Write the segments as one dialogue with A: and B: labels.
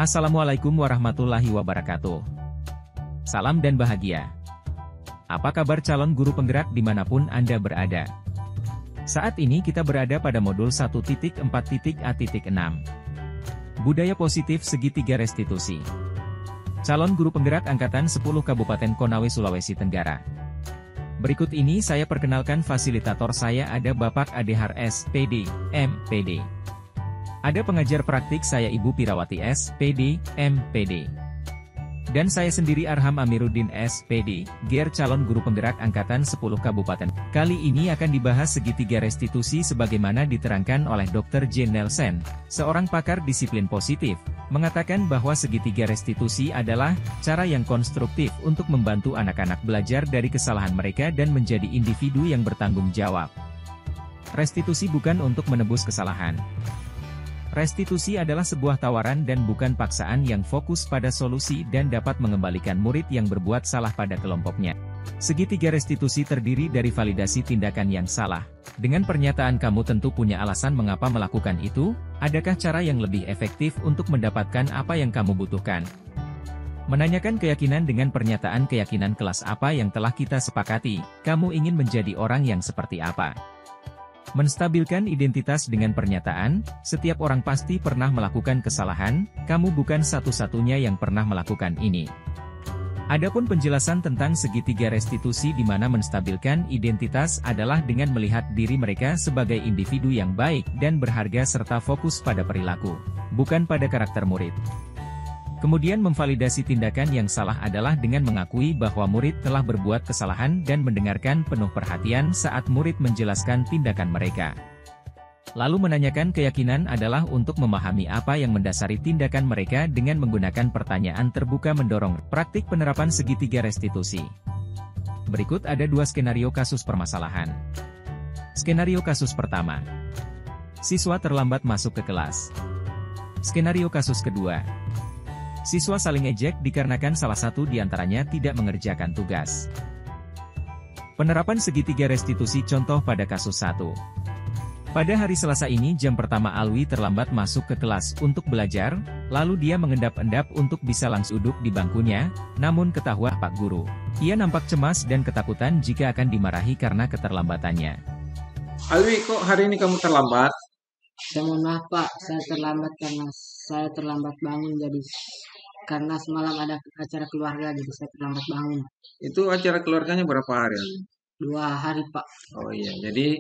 A: Assalamualaikum warahmatullahi wabarakatuh. Salam dan bahagia. Apa kabar calon guru penggerak dimanapun Anda berada? Saat ini kita berada pada modul 1.4.A.6. Budaya positif segitiga restitusi. Calon guru penggerak Angkatan 10 Kabupaten Konawe, Sulawesi Tenggara. Berikut ini saya perkenalkan fasilitator saya, ada Bapak Adehar S. PD, MPD. Ada pengajar praktik saya Ibu Pirawati S. PD, MPD. Dan saya sendiri Arham Amiruddin S. PD, GR calon guru penggerak Angkatan 10 Kabupaten. Kali ini akan dibahas segitiga restitusi sebagaimana diterangkan oleh Dr. Jane Nelson, seorang pakar disiplin positif, mengatakan bahwa segitiga restitusi adalah cara yang konstruktif untuk membantu anak-anak belajar dari kesalahan mereka dan menjadi individu yang bertanggung jawab. Restitusi bukan untuk menebus kesalahan. Restitusi adalah sebuah tawaran dan bukan paksaan yang fokus pada solusi dan dapat mengembalikan murid yang berbuat salah pada kelompoknya. Segitiga restitusi terdiri dari validasi tindakan yang salah. Dengan pernyataan kamu tentu punya alasan mengapa melakukan itu, adakah cara yang lebih efektif untuk mendapatkan apa yang kamu butuhkan? Menanyakan keyakinan dengan pernyataan keyakinan kelas apa yang telah kita sepakati, kamu ingin menjadi orang yang seperti apa? Menstabilkan identitas dengan pernyataan, setiap orang pasti pernah melakukan kesalahan, kamu bukan satu-satunya yang pernah melakukan ini. Adapun penjelasan tentang segitiga restitusi di mana menstabilkan identitas adalah dengan melihat diri mereka sebagai individu yang baik dan berharga serta fokus pada perilaku, bukan pada karakter murid. Kemudian memvalidasi tindakan yang salah adalah dengan mengakui bahwa murid telah berbuat kesalahan dan mendengarkan penuh perhatian saat murid menjelaskan tindakan mereka. Lalu menanyakan keyakinan adalah untuk memahami apa yang mendasari tindakan mereka dengan menggunakan pertanyaan terbuka mendorong praktik penerapan segitiga restitusi. Berikut ada dua skenario kasus permasalahan. Skenario kasus pertama. Siswa terlambat masuk ke kelas. Skenario kasus kedua. Siswa saling ejek dikarenakan salah satu di antaranya tidak mengerjakan tugas. Penerapan segitiga restitusi contoh pada kasus 1. Pada hari Selasa ini jam pertama Alwi terlambat masuk ke kelas untuk belajar, lalu dia mengendap-endap untuk bisa langsung duduk di bangkunya, namun ketahuan Pak Guru. Ia nampak cemas dan ketakutan jika akan dimarahi karena keterlambatannya.
B: Alwi, kok hari ini kamu terlambat?
C: Saya mohon maaf Pak, saya terlambat karena saya terlambat bangun karena semalam ada acara keluarga jadi saya terlambat bangun.
B: Itu acara keluarganya berapa hari?
C: 2 hari Pak.
B: Oh iya, jadi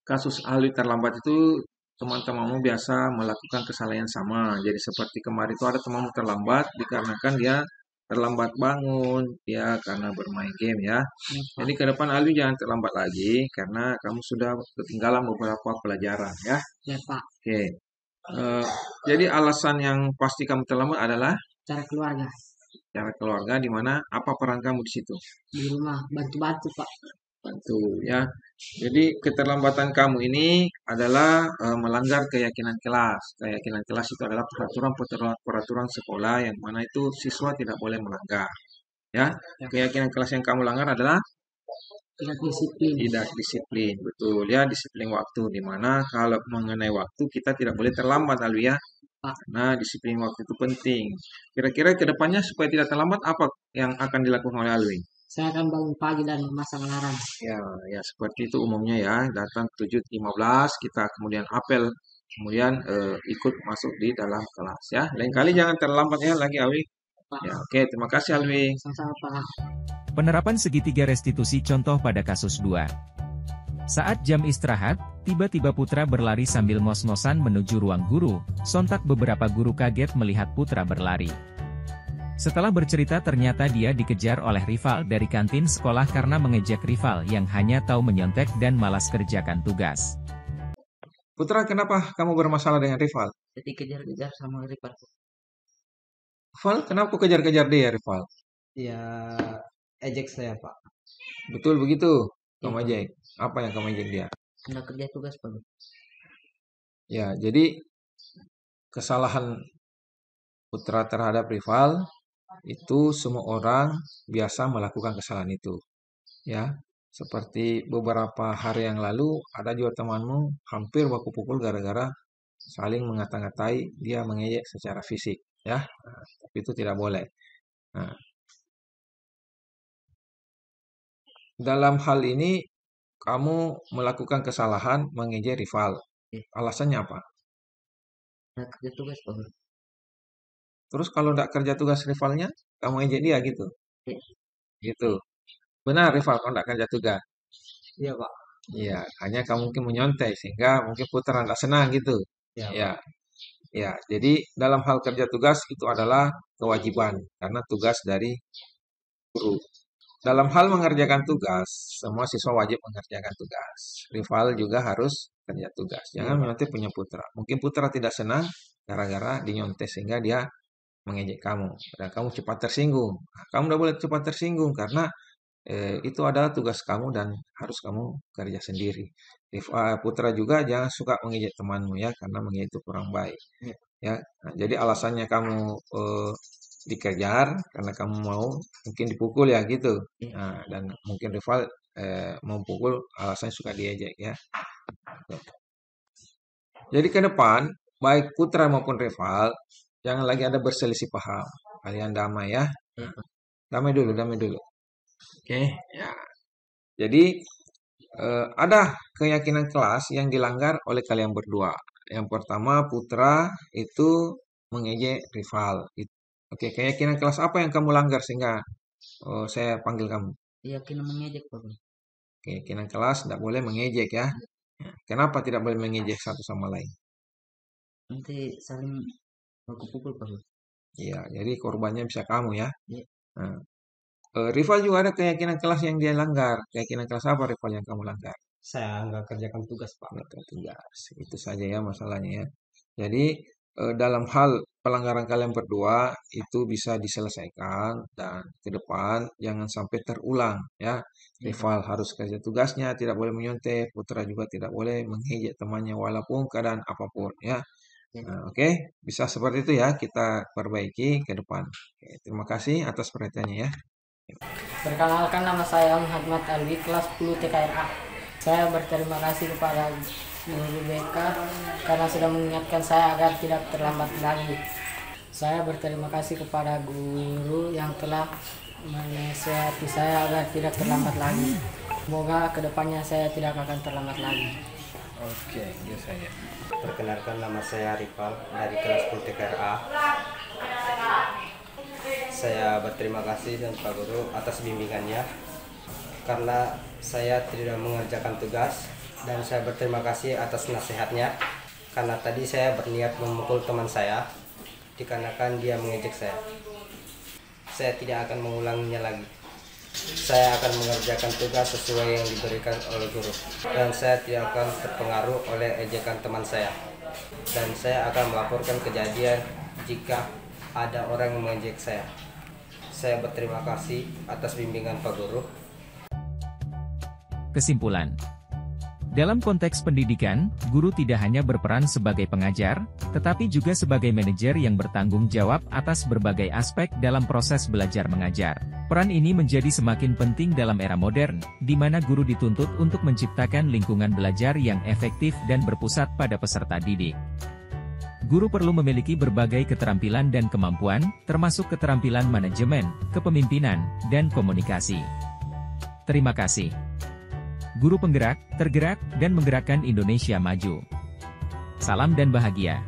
B: kasus Alwi terlambat itu teman-temanmu biasa melakukan kesalahan yang sama. Jadi seperti kemarin itu ada temanmu terlambat dikarenakan dia terlambat bangun, dia karena bermain game ya. Jadi ke depan Alwi jangan terlambat lagi karena kamu sudah ketinggalan beberapa pelajaran ya.
C: Ya Pak,
B: Oke. Jadi alasan yang pasti kamu terlambat adalah
C: acara keluarga
B: cara keluarga, di mana apa peran kamu di situ?
C: di rumah bantu-bantu Pak.
B: Bantu ya. Jadi keterlambatan kamu ini adalah melanggar keyakinan kelas. Keyakinan kelas itu adalah peraturan sekolah yang mana itu siswa tidak boleh melanggar. Ya, keyakinan kelas yang kamu langgar adalah
C: Tidak disiplin.
B: tidak disiplin. Betul ya, disiplin waktu, di mana kalau mengenai waktu kita tidak boleh terlambat Alwi ya.
C: Pak,
B: Nah, disiplin waktu itu penting. Kira-kira ke depannya supaya tidak terlambat apa yang akan dilakukan oleh Alwi?
C: saya akan bangun pagi dan memasang alarm.
B: Ya, seperti itu umumnya ya. Datang 7.15, kita kemudian apel, kemudian ikut masuk di dalam kelas ya. Lain kali jangan terlambat ya lagi Alwi.
C: Pak,
B: Ya, oke, terima kasih Alwi.
C: sama-sama Pak.
A: Penerapan segitiga restitusi contoh pada kasus 2. Saat jam istirahat, tiba-tiba Putra berlari sambil ngos-ngosan menuju ruang guru. Sontak beberapa guru kaget melihat Putra berlari. Setelah bercerita ternyata dia dikejar oleh rival dari kantin sekolah karena mengejek rival yang hanya tahu menyontek dan malas kerjakan tugas.
B: Putra, kenapa kamu bermasalah dengan rival?
C: Jadi kejar-kejar sama rival.
B: Rival, kenapa kau kejar-kejar dia, rival?
C: Ya, ejek saya Pak.
B: Betul begitu, kamu
C: Iya.
B: ejek. Apa yang kamu ejek dia?
C: Nggak kerja tugas Pak.
B: Ya, jadi kesalahan Putra terhadap rival itu semua orang biasa melakukan kesalahan itu. Ya, seperti beberapa hari yang lalu ada juga temanmu hampir baku pukul gara-gara saling mengata-ngatai dia mengejek secara fisik. ya. Tapi itu tidak boleh. Nah, dalam hal ini kamu melakukan kesalahan mengejek rival. Alasannya apa?
C: Nah, kerja tugas Pak Guru.
B: Terus kalau tidak kerja tugas rivalnya, kamu ejek dia gitu.
C: Iya.
B: Gitu. Benar rival kalau tidak kerja tugas.
C: Iya Pak.
B: Iya, hanya kamu mungkin menyontek sehingga mungkin putra tidak senang gitu.
C: Iya
B: Ya,
C: Pak.
B: ya. Jadi dalam hal kerja tugas itu adalah kewajiban karena tugas dari guru. Dalam hal mengerjakan tugas, semua siswa wajib mengerjakan tugas. Rival juga harus kerja tugas. Jangan
C: Iya, Pak.
B: menyontek punya putra. Mungkin putra tidak senang gara-gara dinyontek sehingga dia mengejek kamu. Dan kamu cepat tersinggung. Nah, kamu tidak boleh cepat tersinggung karena itu adalah tugas kamu dan harus kamu kerja sendiri. Putra juga jangan suka mengejek temanmu ya, karena mengejek itu kurang baik.
C: Iya.
B: Ya, nah, jadi alasannya kamu dikejar karena kamu mau mungkin dipukul ya gitu.
C: Iya.
B: Nah, dan mungkin rival memukul alasannya suka diejek ya. Jadi ke depan baik putra maupun rival jangan lagi ada berselisih paham. Kalian damai ya.
C: Iya.
B: Damai dulu, damai dulu. Oke, ya. Jadi ada keyakinan kelas yang dilanggar oleh kalian berdua. Yang pertama, putra itu mengejek rival. Oke, keyakinan kelas apa yang kamu langgar sehingga saya panggil kamu?
C: Keyakinan mengejek Pak Guru.
B: Keyakinan kelas tidak boleh mengejek ya. Kenapa tidak boleh mengejek satu sama lain?
C: Nanti saling baku pukul Pak Guru.
B: Iya, jadi korbannya bisa kamu ya.
C: Iya.
B: Nah, rival juga ada keyakinan kelas yang dia langgar. Keyakinan kelas apa rival yang kamu langgar?
C: Saya nggak kerjakan tugas Pak.
B: Melakukan tugas. Itu saja ya masalahnya ya. Jadi dalam hal pelanggaran kalian berdua itu bisa diselesaikan dan ke depan jangan sampai terulang ya. Rival harus kerja tugasnya, tidak boleh menyontek, putra juga tidak boleh mengejek temannya walaupun keadaan apapun ya. Nah, oke, bisa seperti itu ya kita perbaiki ke depan. Oke, terima kasih atas perhatiannya ya.
C: Perkenalkan, nama saya Muhammad Alwi, kelas 10 TKRA. Saya berterima kasih kepada guru BK karena sudah mengingatkan saya agar tidak terlambat lagi. Saya berterima kasih kepada guru yang telah menasihati saya agar tidak terlambat lagi. Semoga kedepannya saya tidak akan terlambat lagi.
B: Oke, ya saya.
D: Perkenalkan, nama saya Rival dari kelas 10 TKRA. Saya berterima kasih dan Pak Guru atas bimbingannya karena saya tidak mengerjakan tugas, dan saya berterima kasih atas nasihatnya karena tadi saya berniat memukul teman saya dikarenakan dia mengejek saya. Saya tidak akan mengulanginya lagi. Saya akan mengerjakan tugas sesuai yang diberikan oleh guru, dan saya tidak akan terpengaruh oleh ejekan teman saya. Dan saya akan melaporkan kejadian jika ada orang yang mengejek saya. Saya berterima kasih atas bimbingan Pak Guru.
A: Kesimpulan. Dalam konteks pendidikan, guru tidak hanya berperan sebagai pengajar, tetapi juga sebagai manajer yang bertanggung jawab atas berbagai aspek dalam proses belajar mengajar. Peran ini menjadi semakin penting dalam era modern, di mana guru dituntut untuk menciptakan lingkungan belajar yang efektif dan berpusat pada peserta didik. Guru perlu memiliki berbagai keterampilan dan kemampuan, termasuk keterampilan manajemen, kepemimpinan, dan komunikasi. Terima kasih. Guru penggerak, tergerak, dan menggerakkan Indonesia maju. Salam dan bahagia.